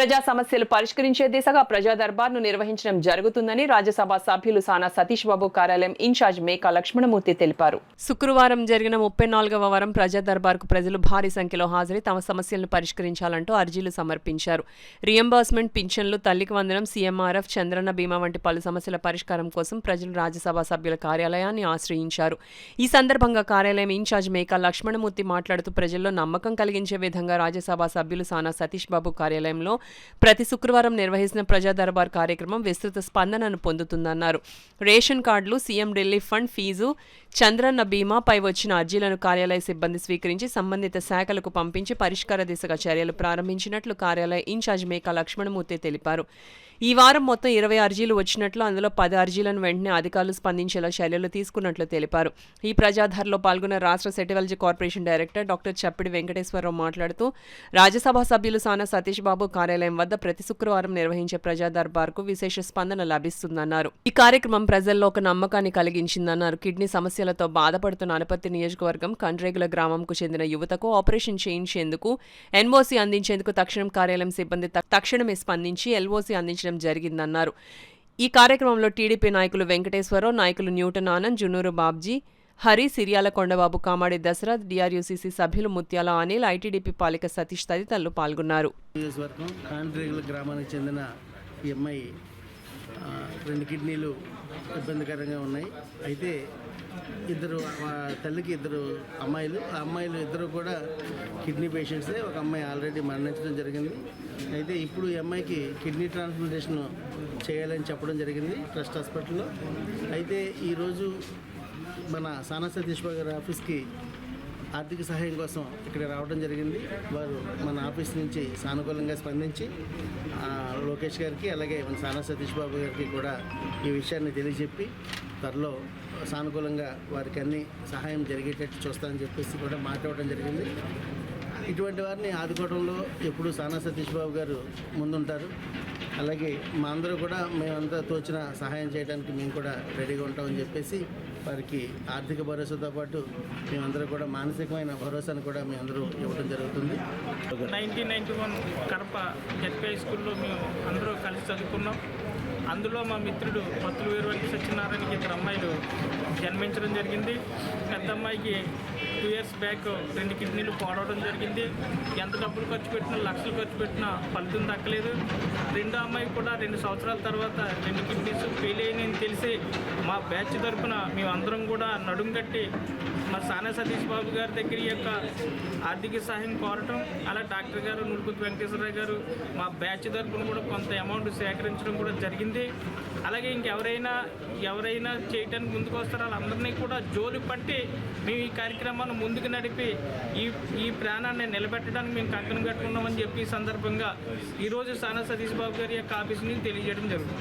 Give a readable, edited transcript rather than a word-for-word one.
ప్రజా సమస్యలు పరిష్కరించే దిశగా ప్రజా దర్బార్ను నిర్వహించడం జరుగుతుందని రాజ్యసభ సభ్యులు సానా సతీష్ బాబు కార్యాలయం ఇన్ఛార్జ్ మేకా లక్ష్మణమూర్తి తెలిపారు. శుక్రవారం జరిగిన 34వ వారం ప్రజా దర్బార్కు ప్రజలు భారీ సంఖ్యలో హాజరై తమ సమస్యలను పరిష్కరించాలంటూ అర్జీలు సమర్పించారు. రియంబర్స్మెంట్, పింఛన్లు, తల్లికి వందనం, సీఎంఆర్ఎఫ్, చంద్రన్న బీమా వంటి పలు సమస్యల పరిష్కారం కోసం ప్రజలు రాజ్యసభ సభ్యుల కార్యాలయాన్ని ఆశ్రయించారు. ఈ సందర్భంగా కార్యాలయం ఇన్ఛార్జ్ మేకా లక్ష్మణమూర్తి మాట్లాడుతూ ప్రజల్లో నమ్మకం కలిగించే విధంగా రాజ్యసభ సభ్యులు సానా సతీష్ బాబు కార్యాలయంలో ప్రతి శుక్రవారం నిర్వహిస్తున్న ప్రజా దర్బార్ కార్యక్రమం విస్తృత స్పందనను పొందుతుందన్నారు. రేషన్ కార్డులు, CM relief fund, fee, Chandranna బీమాపై వచ్చిన అర్జీలను కార్యాలయ సిబ్బంది స్వీకరించి సంబంధిత శాఖలకు పంపించి పరిష్కార దిశగా చర్యలు ప్రారంభించినట్లు కార్యాలయ ఇన్ఛార్జ్ మేకా లక్ష్మణమూర్తి తెలిపారు. ఈ వారం మొత్తం 20 అర్జీలు వచ్చినట్లు, అందులో 10 అర్జీలను వెంటనే అధికారులు స్పందించేలా చర్యలు తీసుకున్నట్లు తెలిపారు. ఈ ప్రజాదర్బార్లో పాల్గొన్న రాష్ట్ర సెటివల్జీ కార్పొరేషన్ డైరెక్టర్ డాక్టర్ చప్పిడి వెంకటేశ్వరరావు మాట్లాడుతూ రాజ్యసభ సభ్యులు సానా సతీష్ బాబు కార్యాలయం వద్ద ప్రతి శుక్రవారం నిర్వహించే ప్రజా దర్బార్కు విశేష స్పందన లభిస్తుందన్నారు. ఈ కార్యక్రమం ప్రజల్లో ఒక నమ్మకాన్ని కలిగించిందన్నారు. కిడ్నీ సమస్యలతో బాధపడుతున్న అనపర్తి నియోజకవర్గం కండ్రేగుల గ్రామంకు చెందిన యువతకు ఆపరేషన్ చేయించేందుకు ఎన్ఓసీ అందించేందుకు తక్షణం కార్యాలయం సిబ్బంది తక్షణమే స్పందించి ఎల్ఓసీ అందించడం జరిగిందన్నారు. ఈ కార్యక్రమంలో టీడీపీ నాయకులు వెంకటేశ్వరరావు, నాయకులు న్యూటన్ ఆనంద్, జున్నూరు బాబ్జీ, హరి, సిరియాల కొండబాబు, కామాడి దశరథ్, డిఆర్యూసీసీ సభ్యులు ముత్యాల అనిల్, ఐటీడీపీ పాలిక సతీష్ తదితరులు పాల్గొన్నారు. గ్రామానికి చెందిన ఈ అమ్మాయి 2 కిడ్నీలు ఇబ్బందికరంగా ఉన్నాయి. అయితే తల్లికి 2 అమ్మాయిలు, ఆ అమ్మాయిలు ఇద్దరు కూడా కిడ్నీ పేషెంట్సే. ఒక అమ్మాయి ఆల్రెడీ మరణించడం జరిగింది. అయితే ఇప్పుడు ఈ అమ్మాయికి కిడ్నీ ట్రాన్స్ప్లాంటేషన్ చేయాలని చెప్పడం జరిగింది ట్రస్ట్ హాస్పిటల్లో. అయితే ఈరోజు మన సానా సతీష్ బాబు గారి ఆఫీస్కి ఆర్థిక సహాయం కోసం ఇక్కడ రావడం జరిగింది. వారు మన ఆఫీస్ నుంచి సానుకూలంగా స్పందించి లోకేష్ గారికి, అలాగే మన సానా సతీష్ బాబు గారికి కూడా ఈ విషయాన్ని తెలియజెప్పి త్వరలో సానుకూలంగా వారికి అన్ని సహాయం జరిగేటట్టు చూస్తామని చెప్పేసి కూడా మాట్లాడడం జరిగింది. ఇటువంటి వారిని ఆదుకోవడంలో ఎప్పుడు సానా సతీష్ బాబు గారు ముందుంటారు. అలాగే మా అందరూ కూడా మేమంతా తోచిన సహాయం చేయడానికి మేము కూడా రెడీగా ఉంటామని చెప్పేసి వారికి ఆర్థిక భరోసాతో పాటు మేమందరూ కూడా మానసికమైన భరోసాను కూడా మేమందరూ ఇవ్వడం జరుగుతుంది. 1991 కడప జెడ్పీ స్కూల్లో మేము అందరూ కలిసి చదువుకున్నాం. అందులో మా మిత్రుడు పత్తులు వీరవల్లి సత్యనారాయణకి 2 అమ్మాయిలు జన్మించడం జరిగింది. పెద్ద అమ్మాయికి 2 ఇయర్స్ బ్యాక్ 2 కిడ్నీలు పోవడం జరిగింది. ఎంత డబ్బులు ఖర్చు పెట్టినా, లక్షలు ఖర్చు పెట్టినా ఫలితం దక్కలేదు. రెండో అమ్మాయి కూడా 2 సంవత్సరాల తర్వాత 2 కిడ్నీస్ ఫెయిల్ అయినాయని తెలిసి మా బ్యాచ్ తరఫున మేమందరం కూడా నడుం కట్టి మా సానా సతీష్ బాబు గారి దగ్గర యొక్క ఆర్థిక సహాయం కోరటం, అలా డాక్టర్ గారు నులుకుతు వెంకటేశ్వరరావు గారు మా బ్యాచ్ తరఫున కూడా కొంత అమౌంట్ సేకరించడం కూడా జరిగింది. అలాగే ఇంకెవరైనా చేయడానికి ముందుకు వస్తారో వాళ్ళందరినీ కూడా జోలు పట్టి మేము ఈ కార్యక్రమాన్ని ముందుకు నడిపి ఈ ప్రాణాన్ని నిలబెట్టడానికి మేము కంకణం కట్టుకున్నామని చెప్పి ఈ సందర్భంగా ఈరోజు సానా సతీష్ బాబు గారి యొక్క ఆఫీస్ నుంచి తెలియజేయడం జరుగుతుంది.